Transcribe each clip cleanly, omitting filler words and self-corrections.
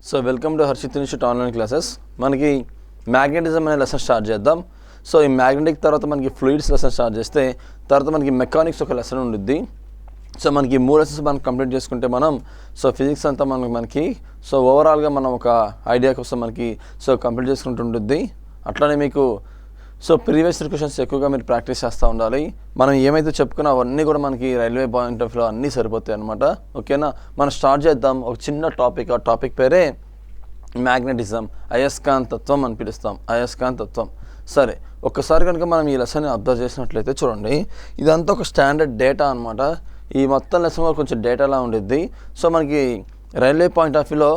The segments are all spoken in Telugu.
So welcome to Harshit institute online classes. మనకి మ్యాగ్నెటిజం అనే లెసన్ స్టార్ట్ చేద్దాం. సో ఈ మ్యాగ్నెటిక్ తర్వాత మనకి ఫ్లూయిడ్స్ లెసన్ స్టార్ట్ చేస్తే తర్వాత మనకి మెకానిక్స్ ఒక లెసన్ ఉంటుంది. సో మనకి 3 లెసన్స్ మనం కంప్లీట్ చేసుకుంటే మనం ఫిజిక్స్ అంతా మనకి ఓవరాల్గా మనం ఒక ఐడియా కోసం మనకి కంప్లీట్ చేసుకుంటుంటుంది. అట్లానే మీకు ప్రీవియస్ క్వశ్చన్స్ ఎక్కువగా మీరు ప్రాక్టీస్ చేస్తూ ఉండాలి. మనం ఏమైతే చెప్పుకున్నా అవన్నీ కూడా మనకి రైల్వే పాయింట్ ఆఫ్ వ్యూ అన్నీ సరిపోతాయి అనమాట. ఓకేనా, మనం స్టార్ట్ చేద్దాం. ఒక చిన్న టాపిక్, ఆ టాపిక్ పేరే మ్యాగ్నెటిజం, అయస్కాంతత్వం అని పిలుస్తాం. అయస్కాంతత్వం. సరే, ఒక్కసారి కనుక మనం ఈ లెసన్ని అబ్జర్వ్ చేసినట్లయితే చూడండి, ఇదంతా ఒక స్టాండర్డ్ డేటా అనమాట. ఈ మొత్తం లెసన్ కొంచెం డేటాలా ఉండిద్ది. మనకి రైల్వే పాయింట్ ఆఫ్ వ్యూలో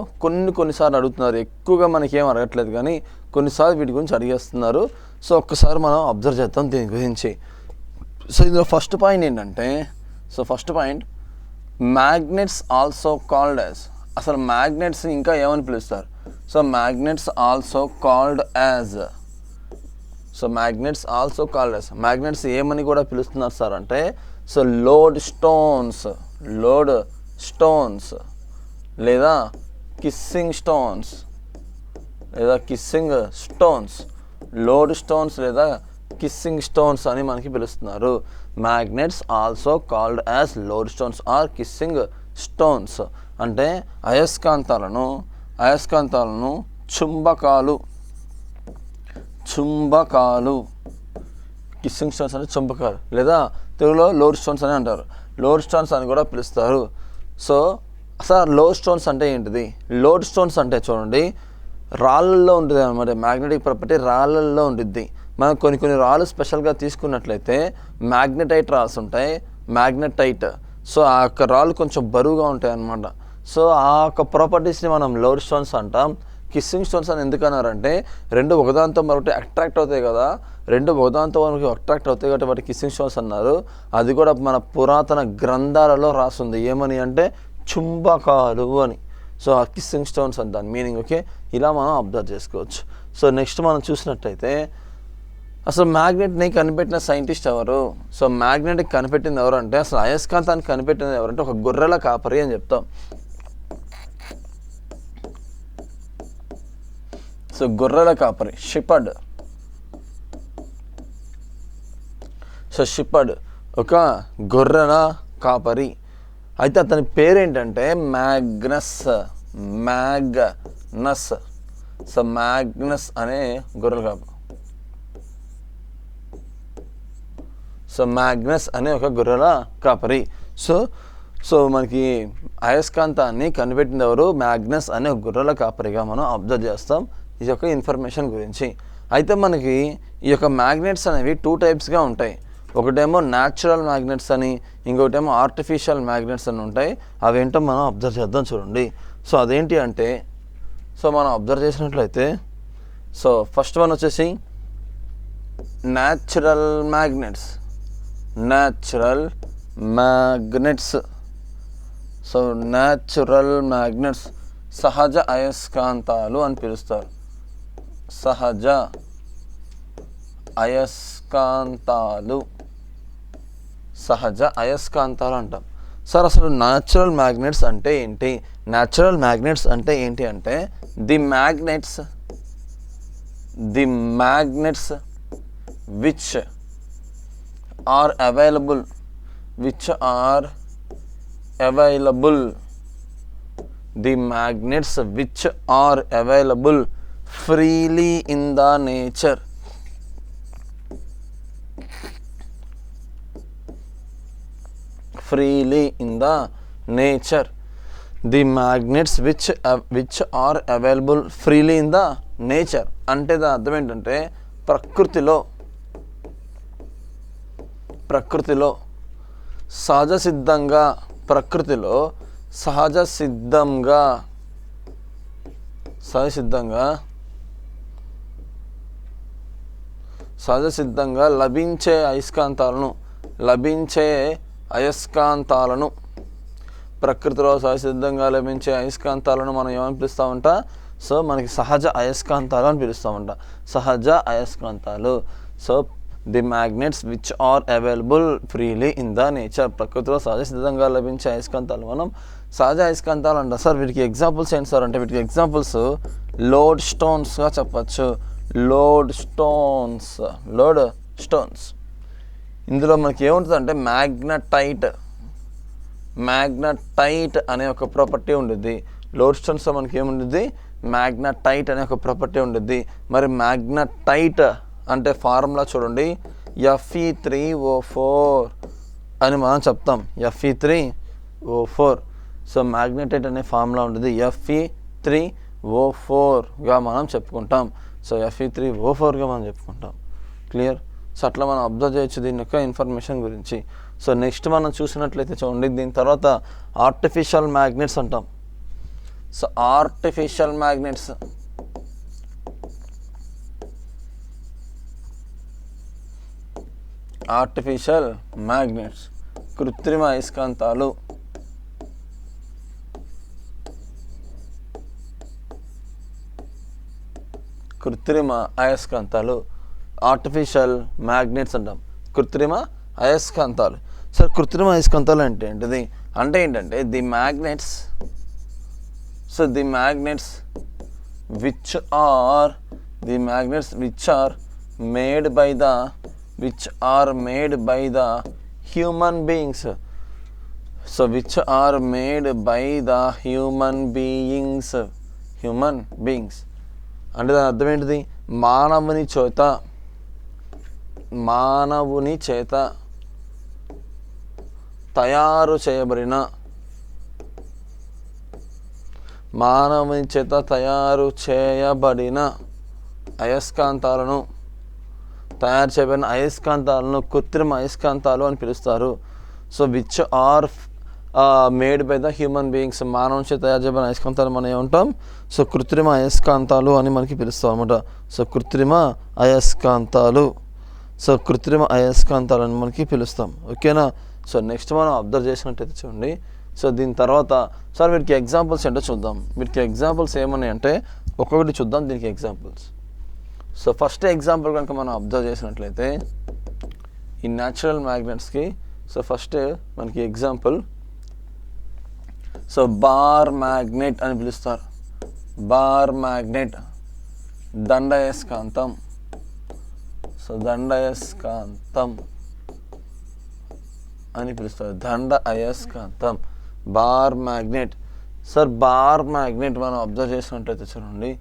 కొన్నిసార్లు అడుగుతున్నారు. ఎక్కువగా మనకి ఏం అడగట్లేదు, కానీ కొన్నిసార్లు వీటి గురించి అడిగేస్తున్నారు. ఒక్కసారి మనం అబ్జర్వ్ చేద్దాం దీని గురించి. ఇందులో ఫస్ట్ పాయింట్ ఏంటంటే, first point magnets also called as. అసలు మ్యాగ్నెట్స్ ఇంకా ఏమని పిలుస్తారు? Magnets also called as. Magnets also called as. Magnets ఏమని కూడా పిలుస్తున్నారు సార్ అంటే, లోడ్ స్టోన్స్, లోడ్ స్టోన్స్ లేదా కిస్సింగ్ స్టోన్స్, లేదా కిస్సింగ్ స్టోన్స్, లోడ్ స్టోన్స్ లేదా కిస్సింగ్ స్టోన్స్ అని మనకి పిలుస్తున్నారు. Magnets also called as lode stones or kissing stones. అంటే అయస్కాంతాలను చుంబకాలు, కిస్సింగ్ స్టోన్స్ అంటే చుంబకాలు, లేదా తెలుగులో లోడ్ స్టోన్స్ అని అంటారు. లోడ్ స్టోన్స్ అని కూడా పిలుస్తారు. సార్ లోడ్ స్టోన్స్ అంటే ఏంటిది? లోడ్ స్టోన్స్ అంటే చూడండి, రాళ్ళల్లో ఉంటుంది అనమాట. మ్యాగ్నెటిక్ ప్రాపర్టీ రాళ్ళల్లో ఉంటుంది. మనం కొన్ని రాళ్ళు స్పెషల్గా తీసుకున్నట్లయితే మ్యాగ్నెటైట్ రాల్స్ ఉంటాయి, మ్యాగ్నెటైట్. ఆ యొక్క రాళ్ళు కొంచెం బరువుగా ఉంటాయి అన్నమాట. ఆ యొక్క ప్రాపర్టీస్ని మనం లోడ్ స్టోన్స్ అంటాం. కిస్సింగ్ స్టోన్స్ అని ఎందుకు అన్నారంటే, రెండు ఒకదాంతో మరొకటి అట్రాక్ట్ అవుతాయి కదా, రెండు ఒకదాంతో మనకి అట్రాక్ట్ అవుతాయి కాబట్టి వాటి కిస్సింగ్ స్టోన్స్ అన్నారు. అది కూడా మన పురాతన గ్రంథాలలో రాస్తుంది. ఏమని అంటే చుంబకాలు అని. ఆ కిస్సింగ్ స్టోన్స్ అని దాని మీనింగ్. ఓకే, ఇలా మనం అబ్జర్వ్ చేసుకోవచ్చు. నెక్స్ట్ మనం చూసినట్టయితే అసలు మ్యాగ్నెట్ని కనిపెట్టిన సైంటిస్ట్ ఎవరు? మ్యాగ్నెట్ని కనిపెట్టింది ఎవరు అంటే, అసలు అయస్కాంతాన్ని కనిపెట్టింది ఎవరంటే ఒక గొర్రెల కాపరి అని చెప్తాం. గొర్రెల కాపరి, షిపర్డ్. షిపర్డ్ ఒక గొర్రెల కాపరి. అయితే అతని పేరేంటంటే మ్యాగ్నస్. మ్యాగ్నస్ అనే గొర్రెల కాపరి. మ్యాగ్నస్ అనే ఒక గొర్రెల కాపరి. మనకి అయస్కాంతాన్ని కనిపెట్టింది ఎవరు? మ్యాగ్నస్ అనే ఒక గొర్రెల కాపరిగా మనం అబ్జర్వ్ చేస్తాం ఈ యొక్క ఇన్ఫర్మేషన్ గురించి. అయితే మనకి ఈ యొక్క మ్యాగ్నెట్స్ అనేవి 2 టైప్స్గా ఉంటాయి. ఒకటేమో న్యాచురల్ మ్యాగ్నెట్స్ అని, ఇంకొకటేమో ఆర్టిఫిషియల్ మ్యాగ్నెట్స్ అని ఉంటాయి. అవేంటో మనం అబ్జర్వ్ చేద్దాం. చూడండి, అదేంటి అంటే మనం అబ్జర్వ్ చేసినట్లయితే ఫస్ట్ వన్ వచ్చేసి న్యాచురల్ మ్యాగ్నెట్స్. న్యాచురల్ మ్యాగ్నెట్స్ సహజ అయస్కాంతాలు అని పిలుస్తారు. సహజ అయస్కాంతాలు అంటాం. సార్ అసలు న్యాచురల్ మ్యాగ్నెట్స్ అంటే ఏంటి? న్యాచురల్ మ్యాగ్నెట్స్ అంటే ఏంటి అంటే, the magnets which are available the magnets which are available freely in the nature. The magnets which are available freely in the nature అంటే దాని అర్థం ఏంటంటే, ప్రకృతిలో సహజ సిద్ధంగా లభించే అయస్కాంతాలను ప్రకృతిలో సహజసిద్ధంగా లభించే అయస్కాంతాలను మనం ఏమని పిలుస్తామంట? మనకి సహజ అయస్కాంతాలు అని పిలుస్తామంట. సహజ అయస్కాంతాలు. The magnets which are available freely in the nature. ప్రకృతిలో సహజ సిద్ధంగా లభించే అయస్కాంతాలు మనం సహజ అయస్కాంతాలు అంటాం. సార్ వీటికి ఎగ్జాంపుల్స్ ఏంటి సార్ అంటే వీటికి ఎగ్జాంపుల్స్ లోడ్ స్టోన్స్గా చెప్పచ్చు. Load stones. ఇందులో మనకి ఏముంటుంది అంటే మ్యాగ్నటైట్ అనే ఒక ప్రాపర్టీ ఉంటుంది. లోడ్ స్టోన్స్లో మనకి ఏముంటుంది, మ్యాగ్నటైట్ అనే ఒక ప్రాపర్టీ ఉంటుంది. మరి మ్యాగ్నటైట్ అంటే ఫార్ములా చూడండి, Fe3O4 అని మనం చెప్తాం. Fe3O4. సో మ్యాగ్నటైట్ అనే ఫార్ములా ఉంటుంది, Fe3O4గా మనం చెప్పుకుంటాం. సో Fe3O4గా మనం చెప్పుకుంటాం. క్లియర్? సో అట్లా మనం అబ్జర్వ్ చేయొచ్చు దీని యొక్క ఇన్ఫర్మేషన్ గురించి. సో నెక్స్ట్ మనం చూసినట్లయితే చూడండి, దీని తర్వాత ఆర్టిఫిషియల్ మ్యాగ్నెట్స్ అంటాం. సో ఆర్టిఫిషియల్ మ్యాగ్నెట్స్ కృత్రిమ అయస్కాంతాలు. ఆర్టిఫిషియల్ మ్యాగ్నెట్స్ అంటాం, కృత్రిమ అయస్కాంతాలు. సార్ కృత్రిమ అయస్కాంతాలు అంటే ఏంటిది అంటే ఏంటంటే the magnets which are made by the human beings. So which are made by the human beings అంటే దాని అర్థం ఏంటిది, మానవుని చేత తయారు చేయబడిన అయస్కాంతాలను కృత్రిమ అయస్కాంతాలు అని పిలుస్తారు. So which are made by the human beings, మానవుని చేత తయారు చేయబడిన అయస్కాంతాలు మనం ఏమంటాం, సో కృత్రిమ అయస్కాంతాలు అని మనకి పిలుస్తాం అనమాట. సో కృత్రిమ అయస్కాంతాలు అని మనకి పిలుస్తాం. ఓకేనా? సో నెక్స్ట్ మనం అబ్జర్వ్ చేసినట్టయితే చూడండి, సో దీని తర్వాత సార్ వీటికి ఎగ్జాంపుల్స్ ఏంటో చూద్దాం. వీటికి ఎగ్జాంపుల్స్ ఏమన్నాయి అంటే ఒక్కొక్కటి చూద్దాం దీనికి ఎగ్జాంపుల్స్. సో ఫస్ట్ ఎగ్జాంపుల్ కనుక మనం అబ్జర్వ్ చేసినట్లయితే ఈ న్యాచురల్ మ్యాగ్నెట్స్కి సో ఫస్ట్ మనకి ఎగ్జాంపుల్ సో బార్ మ్యాగ్నెట్ అని పిలుస్తారు. దండయస్కాంతం. సో దండయస్కాంతం అని పిలుస్తారు, దండ అయస్కాంతం, bar magnet. Sir bar magnet మనం అబ్జర్వ్ చేసినట్టయితే చూడండి,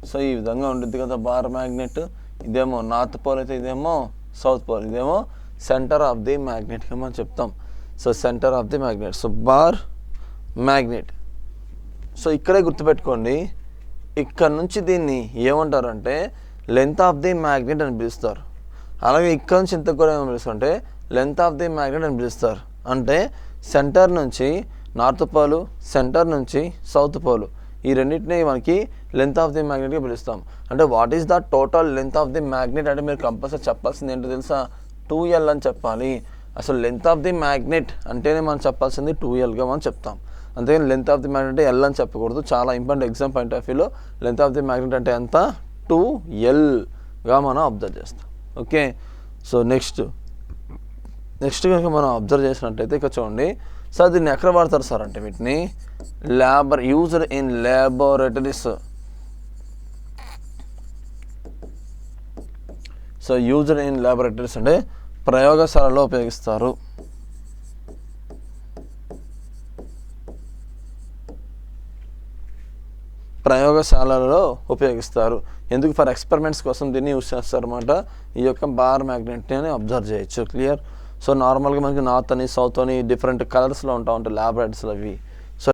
సో ఈ విధంగా ఉంటుంది కదా బార్ మ్యాగ్నెట్. ఇదేమో నార్త్ పోల్ అయితే ఇదేమో సౌత్ పోల్, ఇదేమో సెంటర్ ఆఫ్ ది మ్యాగ్నెట్గా మనం చెప్తాం. So centre of the magnet, so bar magnet. So ఇక్కడే గుర్తుపెట్టుకోండి, ఇక్కడ నుంచి దీన్ని ఏమంటారంటే లెంత్ ఆఫ్ ది మ్యాగ్నెట్ అని పిలుస్తారు. అలాగే ఇక్కడ నుంచి ఇంత కూడా ఏమని పిలుస్తారంటే లెంత్ ఆఫ్ ది మ్యాగ్నెట్ అని పిలుస్తారు. అంటే సెంటర్ నుంచి నార్త్ పోలు, సెంటర్ నుంచి సౌత్ పోలు, ఈ రెండింటినీ మనకి లెంత్ ఆఫ్ ది మ్యాగ్నెట్గా పిలుస్తాం. అంటే what is the total length of the magnet అంటే మీరు కంపల్సరీ చెప్పాల్సింది ఏంటో తెలుసా, 2L అని చెప్పాలి. అసలు లెంత్ ఆఫ్ ది మ్యాగ్నెట్ అంటేనే మనం చెప్పాల్సింది 2Lగా మనం చెప్తాం. అంతేగాని లెంత్ ఆఫ్ ది మ్యాగ్నెట్ అంటే L అని చెప్పకూడదు. చాలా ఇంపార్టెంట్ ఎగ్జామ్ పాయింట్ ఆఫ్ వ్యూలో లెంత్ ఆఫ్ ది మ్యాగ్నెట్ అంటే ఎంత, 2Lగా మనం అబ్జర్వ్ చేస్తాం. ఓకే? సో నెక్స్ట్ కనుక మనం అబ్జర్వ్ చేసినట్టయితే ఇక్కడ చూడండి, సార్ దీన్ని ఎక్కడ వాడతారు సార్ అంటే వీటిని used in laboratories. So used in laboratories అంటే ప్రయోగశాలలో ఉపయోగిస్తారు. ఎందుకు? ఫర్ ఎక్స్పెరిమెంట్స్ కోసం దీన్ని యూజ్ చేస్తారు అనమాట. ఈ యొక్క బార్ మ్యాగ్నెట్ని అని అబ్జర్వ్ చేయొచ్చు. క్లియర్? సో నార్మల్గా మనకి నార్త్ అని సౌత్ అని డిఫరెంట్ కలర్స్లో ఉంటాయి ల్యాబొరేటరీస్లో అవి.